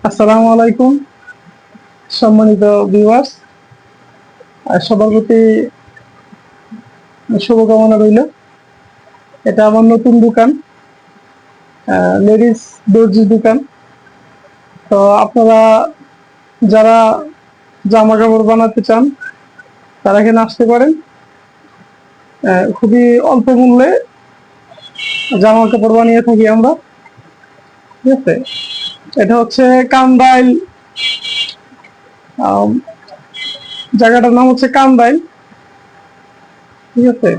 আসসালামু আলাইকুম সম্মানিত ভিউয়ার্স, সবার প্রতি শুভকামনা রইল। এটা আমার নতুন দোকান, লেডিস দর্জি দোকান। তো আপনারা যারা জামা কাপড় বানাতে চান তারা এখানে আসতে পারেন। খুবই অল্প মূল্যে জামা কাপড় বানিয়ে থাকি আমরা। ঠিক আছে, এটা হচ্ছে কান্দাইল, জায়গাটার নাম হচ্ছে কান্দাইল। ঠিক আছে,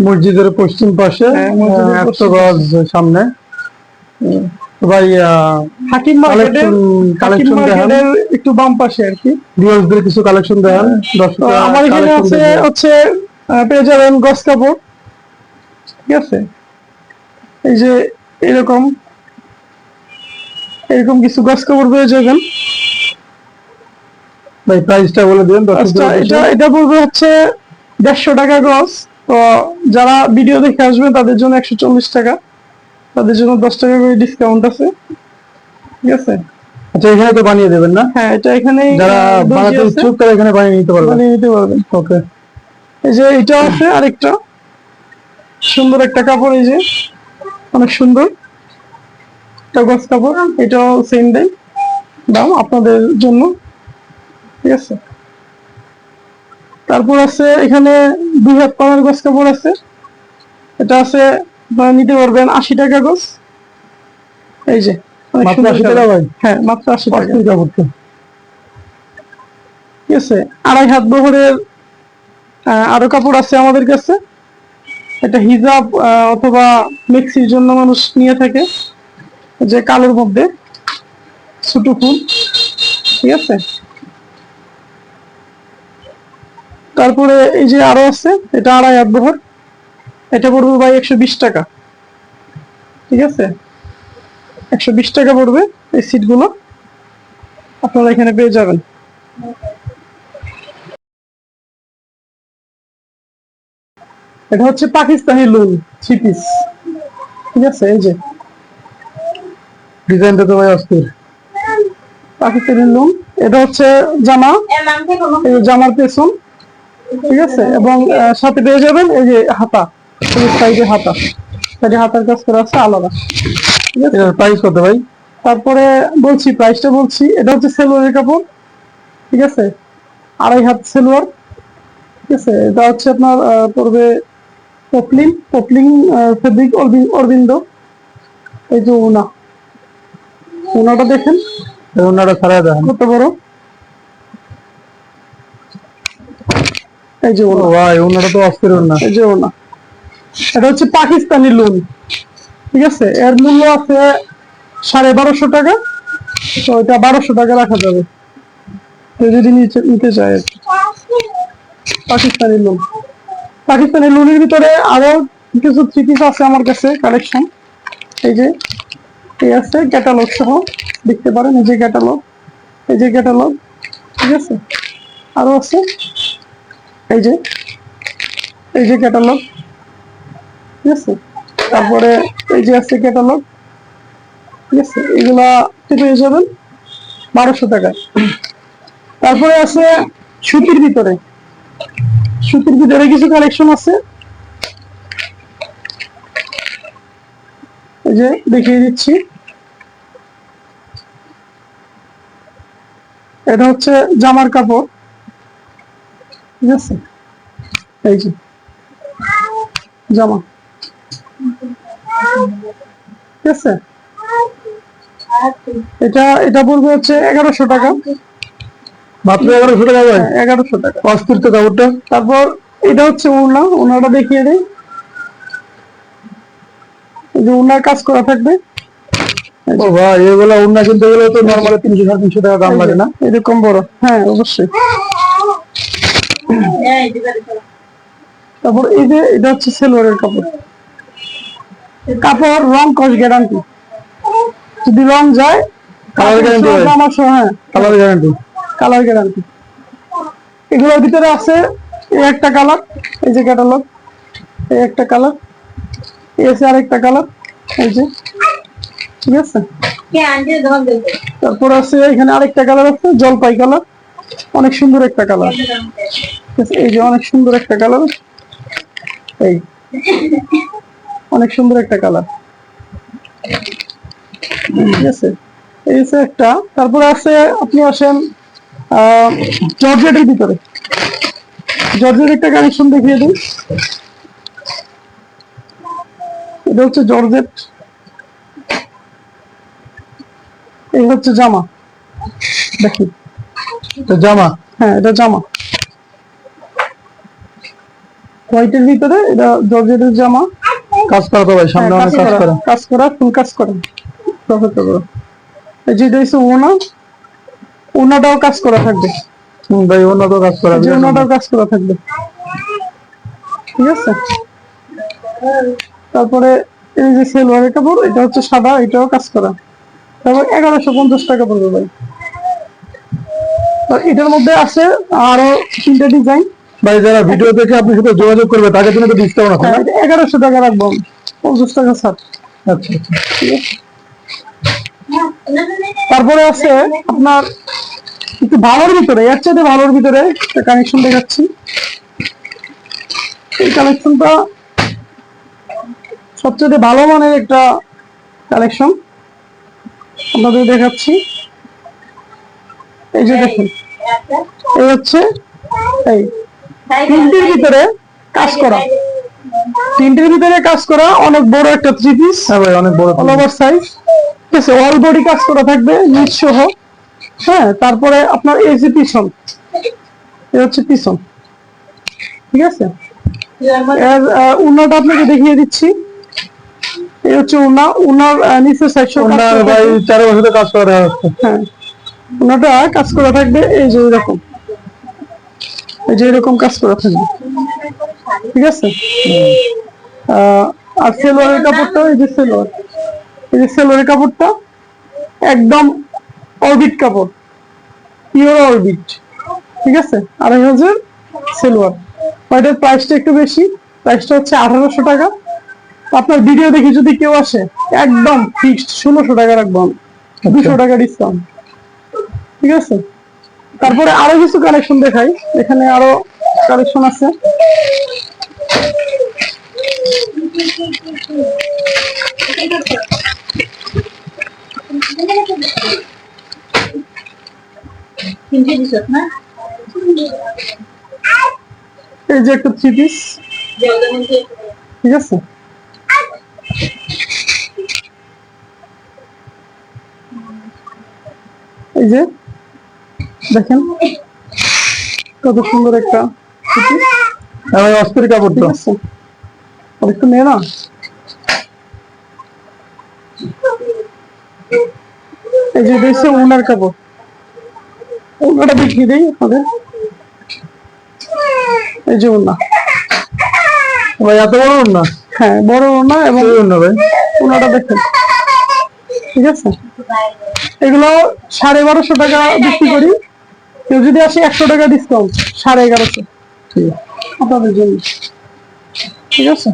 মসজিদের পশ্চিম পাশে, মসজিদের পশ্চিম গজ সামনে। ভাই হাকিম মার্কেটের কালেকশন দেখান, একটু বাম পাশে আর কি। ভিউয়ার্সদের কিছু কালেকশন দেখান। তো আমার এখানে আছে হচ্ছে পেয়ে যাবেন গস কাপড়। ঠিক আছে, এই যে এরকম এরকম কিছু গস কাপড় পেয়ে যাবেন। ভাই প্রাইসটা বলে দিবেন। আচ্ছা, এটা পড়বে হচ্ছে 150 টাকা গজ। তো যারা ভিডিও দেখে আসবেন তাদের জন্য 140 টাকা, তাদের জন্য 10 টাকা করে ডিসকাউন্ট আছে। ঠিক আছে, আচ্ছা এখানে তো বানিয়ে দেবেন না? হ্যাঁ, এটা এখানে যারা বানাতে ইচ্ছুক তারা এখানে বানিয়ে নিতে পারবেন। ওকে, এই যে এটা আছে আরেকটা সুন্দর একটা কাপড়, এই যে অনেক সুন্দর একটা গস কাপড়, এটাও সেম দাম আপনাদের জন্য। ঠিক আছে, তারপর আছে এখানে 2 হাত পানার গস কাপড় আছে। এটা আছে, আপনারা নিতে পারবেন 80 টাকা গজ। এই যে মাত্র 80 টাকা ভাই? হ্যাঁ, মাত্র 80 টাকা। কাপড়টা ঠিক আছে, 2.5 হাত বহরের আরো কাপড় আছে আমাদের কাছে। এটা হিজাব অথবা মেক্সির জন্য মানুষ নিয়ে থাকে, যে কালোর মধ্যে ছোট ফুল। ঠিক আছে, তারপরে এই যে আরো আছে, এটা 2.5 হাত বহর, এটা পড়বে ভাই 120 টাকা। ঠিক আছে, 120 টাকা পড়বে এই সিটগুলো, আপনারা এখানে পেয়ে যাবেন। এটা হচ্ছে পাকিস্তানি লুল 3 পিস। ঠিক আছে, এই যে ডিজাইনটা তো ভাই অস্থির। পাকিস্তানি লুল, এটা হচ্ছে জামা, এই যে জামার পেছন। ঠিক আছে, এবং সাথে পেয়ে যাবেন এই যে হাতা, সাইডে হাতার কাজ করা আছে আলাদা। ঠিক আছে, প্রাইস কত ভাই? তারপরে প্রাইসটা বলছি। এটা হচ্ছে সেলোয়ারের কাপড়। ঠিক আছে, 2.5 হাত সেলোয়ার। ঠিক আছে, এটা হচ্ছে আপনার পড়বে পপলিং ফেব্রিক অরবিন্দ। এই যে ওনাটা দেখেন, ওনারা ছাড়া দেন কত বড়। এই যে ভাই ওনারা তো অস্থির না। এই যে এটা হচ্ছে পাকিস্তানি লুন। ঠিক আছে, এর মূল্য আছে 1250 টাকা। তো এটা 1200 টাকা রাখা যাবে যদি নিতে চায়। পাকিস্তানি লুনের ভিতরে আরো কিছু 3 পিস আছে আমার কাছে কালেকশন। এই যে এই আছে ক্যাটালগ সহ, দেখতে পারেন। এই যে ক্যাটালগ, ঠিক আছে, আরো আছে এই যে ক্যাটালগ। ঠিক আছে, তারপরে এই যে আছে ক্যাটালগ। ঠিক আছে, এগুলা পেয়ে যাবেন 1200 টাকা। তারপরে আছে সুতির ভিতরে কিছু কালেকশন আছে, এই যে দেখিয়ে দিচ্ছি। এটা হচ্ছে জামার কাপড়। ঠিক আছে, এই যে জামা। ঠিক আছে, এটা পড়বে হচ্ছে 1100 টাকা। মাত্র 1100 টাকা ভাই? 1100 টাকা। অস্থির তো কাপড়টা। তারপর এটা হচ্ছে ওড়নাটা দেখিয়ে দেয়। এই যে ওড়নার কাজ করা থাকবে। ও ভাই, এগুলো ওড়না কিনতে গেলে তো নরমালি 300-350 টাকা দাম লাগে না? এরকম বড়, হ্যাঁ অবশ্যই। তারপর এই যে এটা হচ্ছে সেলোয়ারের কাপড় রং কস গ্যারান্টি। যদি রং যায় কালার গ্যারান্টি? হ্যাঁ, কালার গ্যারান্টি। এগুলোর ভিতরে আছে এই একটা কালার, এই যে ক্যাটালগ, এই একটা কালার, এই আছে আরেকটা কালার, এই যে। ঠিক আছে, তো তারপর আছে এখানে আরেকটা কালার আছে জলপাই কালার, অনেক সুন্দর একটা কালার। এই যে অনেক সুন্দর একটা কালার, এই অনেক সুন্দর একটা কালার, ঠিক আছে। এই হচ্ছে একটা। তারপরে আছে আপনি আসেন জর্জেটের ভিতরে, জর্জেট একটা কালেকশন দেখিয়ে দিই। এটা হচ্ছে জর্জেট, এই হচ্ছে জামা, দেখুন জামা, হ্যাঁ এটা জামা হোয়াইটের ভিতরে, এটা জর্জেটের জামা। কাজ করা তো ভাই, সামনে হ্যাঁ, অনেক কাজ করা। কাজ করা, ফুল কাজ করা, এই যে এটা হচ্ছে ওনা, ওনাটাও কাজ করা থাকবে। ভাই অন্য তো কাজ করা, যে ওনাটাও কাজ করা থাকবে, ঠিক আছে। তারপরে এই যে সেলোয়ারের কাপড়, এটা হচ্ছে সাদা, এটাও কাজ করা। তারপর 1150 টাকা পড়বে ভাই। আর এটার মধ্যে আছে আরো 3টে ডিজাইন। ভাই যারা ভিডিও দেখে আপনার সাথে যোগাযোগ করবে তাদের জন্য তো ডিসকাউন্ট আছে না? 1100 টাকা রাখবো, 50 টাকা ছাড়। আচ্ছা আচ্ছা। তারপরে আছে আপনার একটু ভালোর ভিতরে, এর চাইতে ভালোর ভিতরে একটা কানেকশন দেখাচ্ছি। এই কালেকশনটা সবচেয়ে ভালো মানের একটা কালেকশন আপনাদের দেখাচ্ছি। এই যে দেখুন, এই হচ্ছে এই তিনটির ভিতরে কাজ করা, তিনটির ভিতরে কাজ করা অনেক বড় একটা 3 পিস। হ্যাঁ ভাই অনেক বড়, অল ওভার সাইজ, ঠিক আছে। অল বডি কাজ করা থাকবে নিচ সহ, হ্যাঁ। তারপরে আপনার এই যে পিছন, এই হচ্ছে পিছন, ঠিক আছে। এর উন্নাটা আপনাকে দেখিয়ে দিচ্ছি। এই হচ্ছে উন্না, উন্নার নিচের সাইড ভাই 4 বছরে কাজ করা হচ্ছে। হ্যাঁ, উন্নাটা কাজ করা থাকবে এই যে এরকম, এই যে এরকম কাজ করা থাকবে, ঠিক আছে। আর সেলোয়ারের কাপড়টা, এই যে সেলোয়ার, এই যে সেলোয়ারের কাপড়টা একদম অরবিট কাপড়, পিওর অরবিট, ঠিক আছে। 2500 সেলোয়ার। এটার প্রাইসটা একটু বেশি, প্রাইসটা হচ্ছে 1800 টাকা। আপনার ভিডিও দেখে যদি কেউ আসে একদম ফিক্সড 1600 টাকা রাখবো আমি, 200 টাকা ডিসকাউন্ট, ঠিক আছে। তারপরে আরো কিছু কালেকশন দেখাই, এখানে আরো কালেকশন আছে। এই যে একটা 3 পিস, ঠিক আছে। এই যে দেখেন কত সুন্দর একটা 3 পিস, অস্থির কাপড় ঠিক তো। আছে। আর একটু নে না, এই যে দেখছে ওনার কাপড়, ওনাটা দেখিয়ে দেই আপনাদের। এই যে ওনা, ভাই এত বড় না? হ্যাঁ বড় ওনা, এবং না ভাই ওনাটা দেখেন, ঠিক আছে। এগুলো 1250 টাকা বিক্রি করি, কেউ যদি আসে 100 টাকা ডিসকাউন্ট, 1150 আপনাদের জন্য, ঠিক আছে।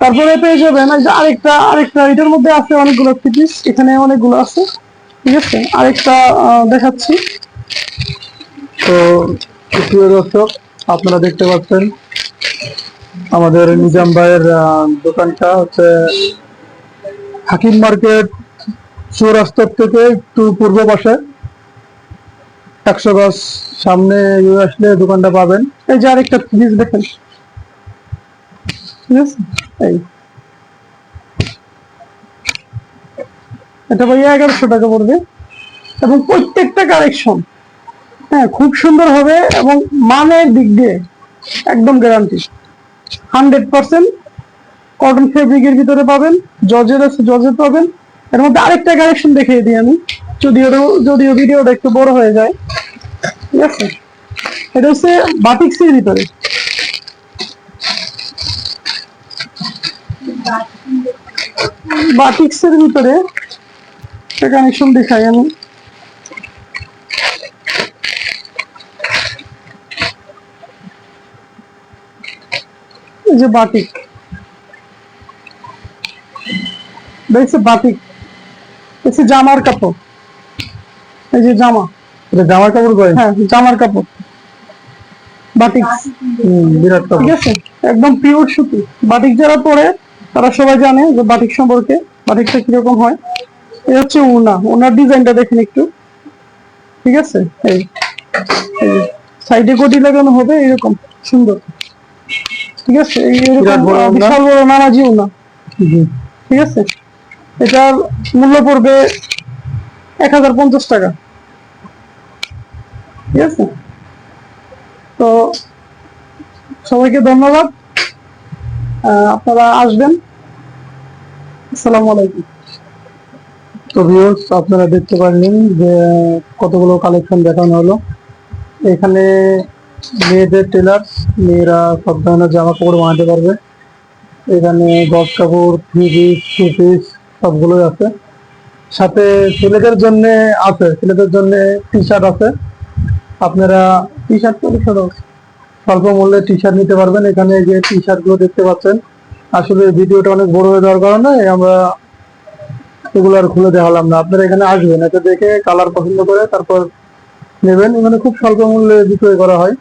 তারপরে পেয়ে যাবেন এই যে আরেকটা, এটার মধ্যে আছে অনেকগুলো পিস, এখানে অনেকগুলো আছে, ঠিক আছে। আরেকটা দেখাচ্ছি। তো প্রিয় দর্শক, আপনারা দেখতে পাচ্ছেন আমাদের নিজাম ভাইয়ের দোকানটা হচ্ছে হাকিম মার্কেট চৌরাস্তার থেকে একটু পূর্ব পাশে 100 গজ সামনে আসলে দোকানটা পাবেন। এই যে আরেকটা পিস দেখেন, ঠিক আছে। এই এটা ভাই 1100 টাকা পড়বে, এবং প্রত্যেকটা কালেকশন হ্যাঁ খুব সুন্দর হবে, এবং মানের দিক দিয়ে একদম গ্যারান্টি 100%। কটন ফেব্রিকের ভিতরে পাবেন, জর্জেট আছে, জর্জেট পাবেন। এর মধ্যে আরেকটা কালেকশন দেখিয়ে দিই আমি, যদিও ভিডিওটা একটু বড় হয়ে যায়, ঠিক আছে। এটা হচ্ছে বাটিক্সের ভিতরে, বাটিক্সের ভিতরে একটা কানেকশন দেখাই আমি। এই যে বাটিক, দেখছে বাটিক, দেখছে জামার কাপড়, এই যে জামা, এটা জামার কাপড় কয়? হ্যাঁ জামার কাপড়, বাটিক, বিরাট ঠিক কাপড়। আছে, একদম পিওর সুতি। বাটিক যারা পরে তারা সবাই জানে যে বাটিক সম্পর্কে, বাটিকটা কিরকম হয়। এই হচ্ছে ওড়না, ওড়নার ডিজাইনটা দেখেন একটু, ঠিক আছে। এই সাইডে কোটি লাগানো হবে এরকম সুন্দর, ঠিক আছে। এই এরকম বিরাট বড় ওড়না। বিশাল বড় নামাজি ওড়না, জি। ঠিক আছে। এটার মূল্য পড়বে 1050 টাকা, ঠিক আছে। তো সবাইকে ধন্যবাদ, আপনারা আসবেন। আসসালামু আলাইকুম। তো ভিউয়ার্স, আপনারা দেখতে পারলেন যে কতগুলো কালেকশন দেখানো হলো। এখানে মেয়েদের টেলার, মেয়েরা সব ধরনের জামা কাপড় বানাতে পারবে। এখানে গজ কাপড়, থ্রি পিস, টু পিস সবগুলোই আছে। সাথে ছেলেদের জন্য আছে, ছেলেদের জন্য টি শার্ট আছে। আপনারা টি শার্ট স্বল্প মূল্যে টি শার্ট নিতে পারবেন। এখানে যে টি শার্ট গুলো দেখতে পাচ্ছেন, আসলে ভিডিওটা অনেক বড় হয়ে যাওয়ার কারণে আমরা এগুলো আর খুলে দেখালাম না। আপনারা এখানে আসবেন, এটা দেখে কালার পছন্দ করে তারপর নেবেন। এখানে খুব স্বল্প মূল্যে বিক্রয় করা হয়।